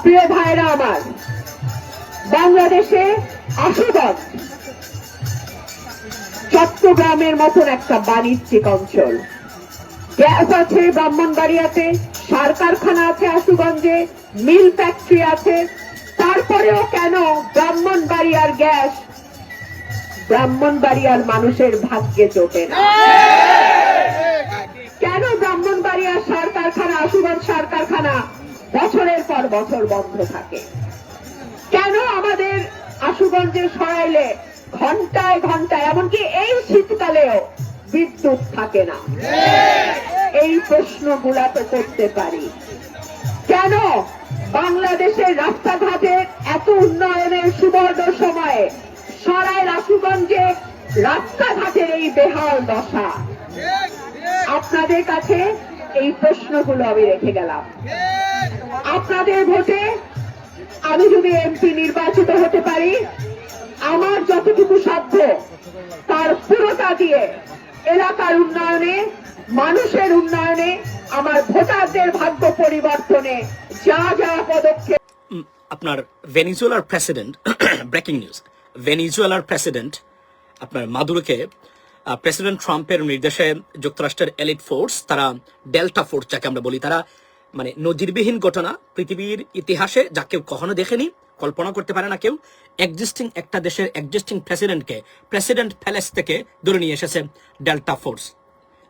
প্রিয় ভাইরা আমার, বাংলাদেশে আশুগঞ্জ চট্টগ্রামের মতন একটা বাণিজ্যিক অঞ্চল। গ্যাস আছে ব্রাহ্মণবাড়িয়াতে, সার কারখানা আছে আশুগঞ্জে, মিল ফ্যাক্টরি আছে। তারপরেও কেন ব্রাহ্মণবাড়িয়ার গ্যাস ব্রাহ্মণবাড়িয়ার মানুষের ভাগ্যে জোটে না? কেন ব্রাহ্মণবাড়িয়ার সার কারখানা, আশুগঞ্জ সার কারখানা বছরের পর বছর বন্ধ থাকে? কেন আমাদের আশুগঞ্জে সরাইলে ঘন্টায় ঘন্টায়, এমনকি এই শীতকালেও বিদ্যুৎ থাকে না? এই প্রশ্নগুলা তো করতে পারি। কেন বাংলাদেশের রাস্তাঘাটের এত উন্নয়নের সুবর্ণ সময়ে সরাইল আশুগঞ্জে রাস্তাঘাটের এই বেহাল দশা? আপনাদের কাছে এই প্রশ্নগুলো আমি রেখে গেলাম। আপনাদের ভোটে আমি যদি এমপি নির্বাচিত হতে পারি, আমার যতটুকু সাধ্য তার পুরোটা দিয়ে এলাকার উন্নয়নে, মানুষের উন্নয়নে, আমার ভোটারদের ভাগ্য পরিবর্তনে যা যা পদক্ষেপ। আপনার ভেনিজুয়েলার প্রেসিডেন্ট, ব্রেকিং নিউজ, ভেনিজুয়েলার প্রেসিডেন্ট আপনার মাদুরোকে প্রেসিডেন্ট ট্রাম্পের নির্দেশে যুক্তরাষ্ট্রের এলিট ফোর্স, তারা ডেল্টা ফোর্স যাকে আমরা বলি, তারা মানে নজিরবিহীন ঘটনা, পৃথিবীর ইতিহাসে যা কেউ কখনো দেখেনি, কল্পনা করতে পারে না কেউ। এক্সিস্টিং একটা দেশের এক্সিস্টিং প্রেসিডেন্টকে প্রেসিডেন্ট প্যালেস থেকে ধরে নিয়ে এসেছে ডেল্টা ফোর্স,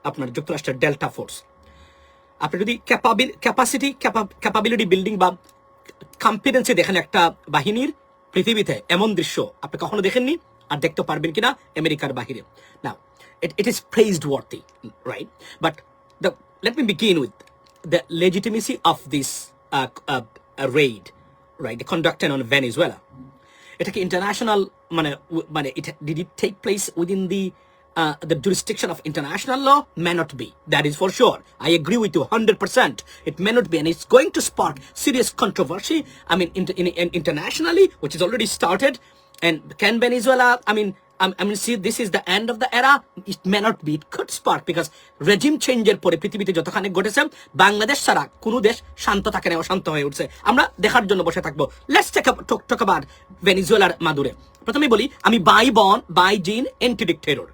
আপনার যুক্তরাষ্ট্রের ডেল্টা ফোর্স। আপনি যদি ক্যাপাবিলিটি বিল্ডিং বা কম্পিটেন্সি দেখেন একটা বাহিনীর, পৃথিবীতে এমন দৃশ্য আপনি কখনো দেখেননি, আর দেখতে পারবেন কিনা আমেরিকার বাহিরে। নাও it is praiseworthy, right? But let me begin with the legitimacy of this raid, right? The conducted on Venezuela. এটা কি ইন্টারন্যাশনাল, মানে did it take place within the jurisdiction of international law? May not be. That is for sure. I agree with you 100%. It may not be, and it's going to spark serious controversy. I mean, internationally, which is already started. And can Venezuela? I mean, see, this is the end of the era. It may not be. It could spark, because regime change পরে পৃথিবীতে যতখানি ঘটেছে, বাংলাদেশ ছাড়া কোনো দেশ শান্ত থাকে না, অশান্ত হয়ে উঠছে। আমরা দেখার জন্য বসে থাকবো। লেটস টক অ্যাবাউট ভেনিজুয়েলার মাদুরে। প্রথমে বলি, আমি by gene anti dictator,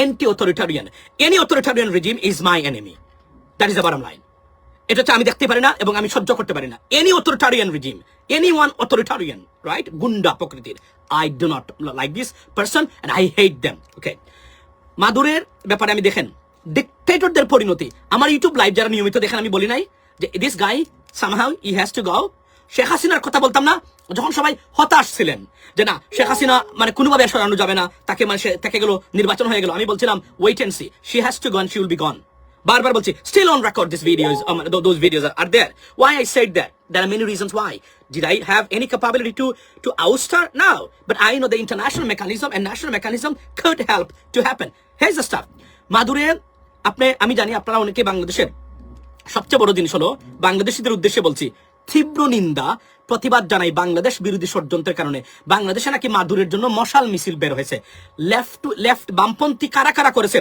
anti-authoritarian. Any authoritarian regime is my enemy. That is the bottom line. এটা হচ্ছে আমি দেখতে পারি না এবং আমি সহ্য করতে পারি না। Any authoritarian regime, anyone authoritarian, right? গুন্ডা প্রকৃতির। I do not like this person and I hate them. Okay. মাদুরের ব্যাপারে আমি দেখেন, ডিক্টেটরদের পরিণতি। আমার ইউটিউব লাইভ যারা নিয়মিত দেখেন, আমি বলি নাই যে this guy somehow he has to go. Sheikh হাসিনার কথা বলতাম না যখন সবাই হতাশ ছিলেন যে না, শেখ হাসিনা মানে কোনোভাবে সরানো যাবে না, তাকে মানে সে থেকে গেল, নির্বাচন হয়ে গেল। আমি বলছিলাম wait and see, she has to go and she will be gone. বারবার বলছি, still on record this videos, those videos are there. Why I said that? There are many reasons why. Did I have any capability to oust her? No. But I know the international mechanism and national mechanism could help to happen. Here's the stuff. মাদুরে আমি জানি আপনারা অনেকে বাংলাদেশের সবচেয়ে বড় জিনিস হলো, বাংলাদেশিদের উদ্দেশ্যে বলছি, তীব্র নিন্দা প্রতিবাদ জানাই বাংলাদেশ বিরোধী ষড়যন্ত্রের কারণে। বাংলাদেশে নাকি মাদুরের জন্য মশাল মিছিল বের হয়েছে। লেফট বামপন্থী কারা কারা করেছে,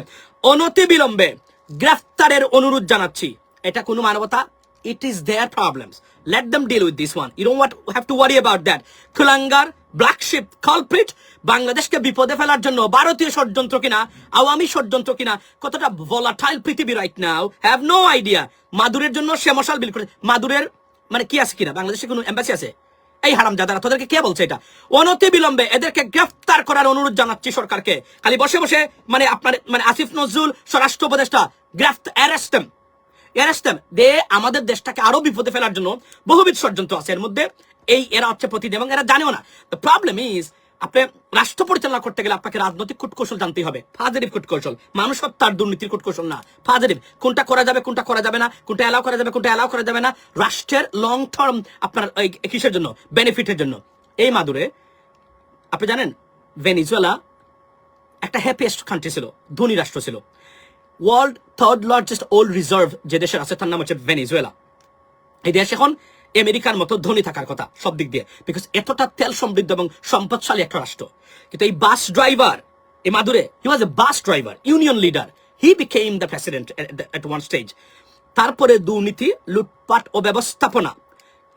অনতি বিলম্বে গ্রেফতারের অনুরোধ জানাচ্ছি। এটা কোনো মানবতা? It is their problems. Let them deal with this one. You don't have to worry about that. কুলাঙ্গার, ব্ল্যাক শিপ, কালপ্রিট, বাংলাদেশকে বিপদে ফেলার জন্য ভারতীয় ষড়যন্ত্র কিনা, আওয়ামী ষড়যন্ত্র কিনা, কতটা ভলাটাইল পৃথিবী right now, have no idea. মাদুরের জন্য সে মশাল বিল করে। মাদুরের মানে কি আছে কিনা, বাংলাদেশে কোনো এম্বাসি আছে? এই হারামজাদারা, তোদেরকে কে বলছে এটা? অনতি বিলম্বে এদেরকে গ্রেফতার করার অনুরোধ জানাচ্ছি সরকারকে। খালি বসে বসে মানে আপনার মানে আসিফ নজরুল স্বরাষ্ট্র উপদেষ্টা, অ্যারেস্ট দেম। আমাদের দেশটাকে আরো বিপদে ফেলার জন্য বহুবিধ ষড়যন্ত্র আছে এর মধ্যে। এরা হচ্ছে প্রতিদিন, এবং এরা জানেও না। দ্য প্রবলেম ইজ, আপনি রাষ্ট্র পরিচালনা করতে গেলে আপনাকে রাজনৈতিক কূটকৌশল জানতেই হবে, পজিটিভ কূটকৌশল, মানুষ হত্যার দুর্নীতির কূটকৌশল না, পজিটিভ। কোনটা করা যাবে, কোনটা করা যাবে না, কোনটা অ্যালাউ করা যাবে, কোনটা অ্যালাউ করা যাবে না, রাষ্ট্রের লং টার্ম আপনার কিসের জন্য, বেনিফিটের জন্য। এই মাদুরে আপনি জানেন, ভেনিজুয়েলা একটা হ্যাপিয়েস্ট কান্ট্রি ছিল, ধনী রাষ্ট্র ছিল। World third largest well reserve যে দেশের আছে তার নাম হচ্ছে ভেনিজুয়েলা। এই দেশ এখন আমেরিকার মতো ধনী থাকার কথা সব দিক দিয়ে, বিকজ এতটা তেল সমৃদ্ধ এবং সম্পদশালী একটা রাষ্ট্র। কিন্তু এই বাস ড্রাইভার, এই Maduro, he was a bus driver, union leader, he became the president at one stage. তারপরে দুর্নীতি, লুটপাট ও ব্যবস্থাপনা,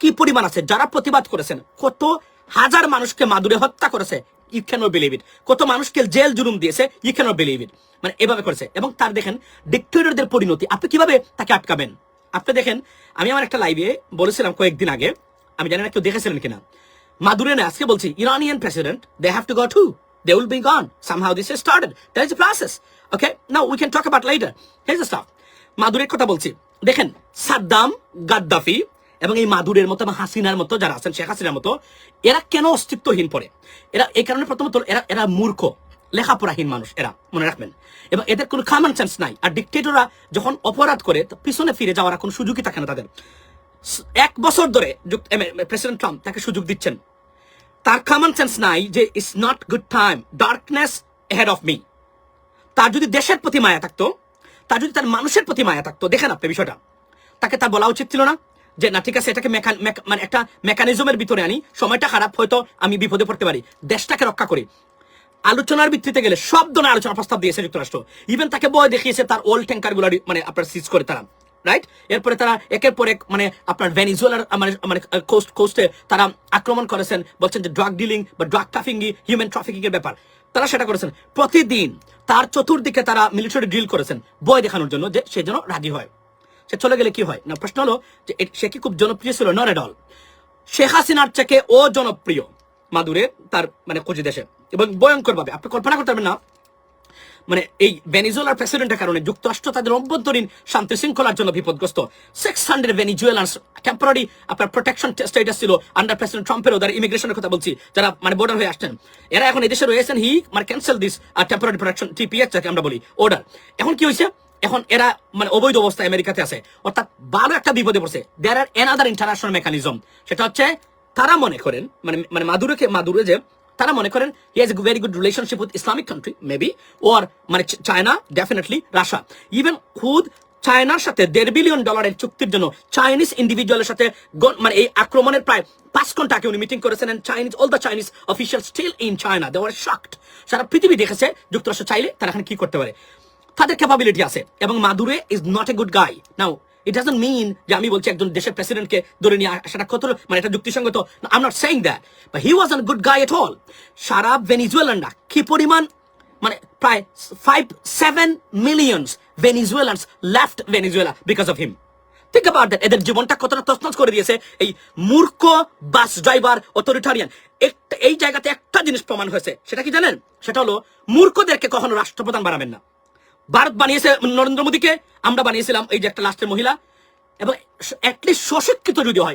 কি পরিমাণ আছে যারা প্রতিবাদ করেছেন, কত হাজার মানুষকে মাদুরে হত্যা করেছে, ইউ ক্যানট বিলিভ ইট, কত মানুষকে জেল জুলুম দিয়েছে, ইউ ক্যানট বিলিভ ইট, মানে এভাবে করেছে। এবং তার দেখেন ডিক্টেটরদের পরিণতি, আপনি কিভাবে তাকে আটকাবেন? আপনি দেখেন, আমি আমার একটা লাইভে বলেছিলাম কয়েকদিন আগে, আমি জানি না কেউ দেখেছিলেন কিনা, মাদুরে না আজকে বলছি Iranian president, they have to go to, they will be gone somehow, this has started, there is a process, okay, now we can talk about later, here's the stuff, মাদুরের কথা বলছি। দেখেন সাদ্দাম, গাদ্দাফি এবং এই মাদুরের মতো এবং হাসিনার মতো যারা আছেন, শেখ হাসিনার মতো, এরা কেন অস্তিত্বহীন পড়ে? এরা এই কারণে প্রথমত এরা মূর্খ, লেখাপড়াহীন মানুষ, এরা মনে রাখবেন, এবং এদের কোনো কমন সেন্স নাই। আর ডিক্টেটররা যখন অপরাধ করে পিছনে ফিরে যাওয়ার কোনো সুযোগই থাকে না তাদের। 1 বছর ধরে প্রেসিডেন্ট ট্রাম্প তাকে সুযোগ দিচ্ছেন, তার কমন সেন্স নাই যে it's not good time, darkness head of me. তার যদি দেশের প্রতি মায়া থাকতো, তার যদি তার মানুষের প্রতি মায়া থাকতো, দেখেন আপনি বিষয়টা, তাকে তার বলা উচিত ছিল না যে না ঠিক আছে এটাকে মানে একটা মেকানিজমের ভিতরে আনি, সময়টা খারাপ, হয়তো আমি বিপদে পড়তে পারি, দেশটাকে রক্ষা করি। আলোচনার ভিত্তিতে গেলে সব ধরনের আলোচনা প্রস্তাব দিয়েছে যুক্তরাষ্ট্র, ইভেন তাকে ভয় দেখিয়েছে তার ওল্ড ট্যাঙ্কার গুলা মানে আপনার সিজ করে তারা, রাইট? এরপরে তারা একের পর এক মানে আপনার ভেনিজুয়েলার মানে কোস্টে তারা আক্রমণ করেছেন, বলছেন যে ড্রাগ ডিলিং বা ড্রাগ ট্রাফিকিং, হিউম্যান ট্রাফিকিং এর ব্যাপার তারা সেটা করেছেন। প্রতিদিন তার চতুর্দিকে তারা মিলিটারি ড্রিল করেছেন ভয় দেখানোর জন্য, যে সে যেন রাজি হয়। সে চলে গেলে কি হয় না, প্রশ্ন হলো যে সে কি খুব জনপ্রিয় ছিল? Not at all. শেখ হাসিনার থেকে ও জনপ্রিয় মাদুরে তার মানে কোচি দেশে, এবং ভয়ঙ্কর ভাবে আপনি কল্পনা করতে পারবেন না। মানে এই ভেনিজুয়েলার প্রেসিডেন্টের কারণে যুক্তরাষ্ট্র তাদের অভ্যন্তরীণ শান্তি শৃঙ্খলার জন্য বিপদগ্রস্ত। 600 ভেনিজুয়েলান্স টেম্পোরারি আপনার প্রোটেকশন স্টেটাস ছিল আন্ডার প্রেসিডেন্ট ট্রাম্পের, ওদের ইমিগ্রেশনের কথা বলছি, যারা মানে বর্ডার হয়ে আসছেন, এরা এখন এদেশে রয়েছেন, হি মানে cancel this temporary protection TPS যাকে আমরা বলি অর্ডার। এখন কি হয়েছে? এখন এরা মানে অবৈধ অবস্থায় আমেরিকাতে আছে, অর্থাৎ ভালো একটা বিপদে পড়ছে। দেয়ার আর অ্যানাদার ইন্টারন্যাশনাল মেকানিজম, সেটা হচ্ছে তারা মনে করেন মানে মাদুরে যে তারা মনে করেন he has a very good relationship with Islamic country maybe, or মানে চায়না, ডেফিনেটলি রাশিয়া, ইভেন খুদ চায়নার সাথে $1.5 বিলিয়ন চুক্তির জন্য চাইনিজ ইন্ডিভিজুয়ালের সাথে মানে এই আক্রমণের প্রায় 5 ঘন্টা আগে উনি মিটিং করেছেন। Chinese all the Chinese official still in China, they were shocked. সারা পৃথিবী দেখেছে যুক্তরাষ্ট্র চাইলে তারা এখন কি করতে পারে, তাদের ক্যাপাবিলিটি আছে। এবং Maduro is not a good guy. Now it doesn't mean যে আমি বলছি একজন দেশের প্রেসিডেন্টকে ধরে নিয়ে আসাটা কত মানে এটা যুক্তিসঙ্গত, I am not saying that, but he was a good guy at all. সারা ভেনিজুয়েলানরা কি পরিমাণ মানে প্রায় 5-7 million Venezuelans left Venezuela because of him. Think about that. এদের জীবনটা কতটা তছনছ করে দিয়েছে এই মূর্খ বাস ড্রাইভার অথরিটারিয়ান। এই জায়গাতে একটা জিনিস প্রমাণ হয়েছে, সেটা কি জানেন? সেটা হলো মূর্খদেরকে কখনো রাষ্ট্রপ্রধান বানাবেন না। ভারত বানিয়েছে নরেন্দ্র মোদীকে, আমরা বানিয়েছিলাম এই যে একটা লাস্টের মহিলা, এবং অ্যাটলিস্ট সশিক্ষিত যদি হয়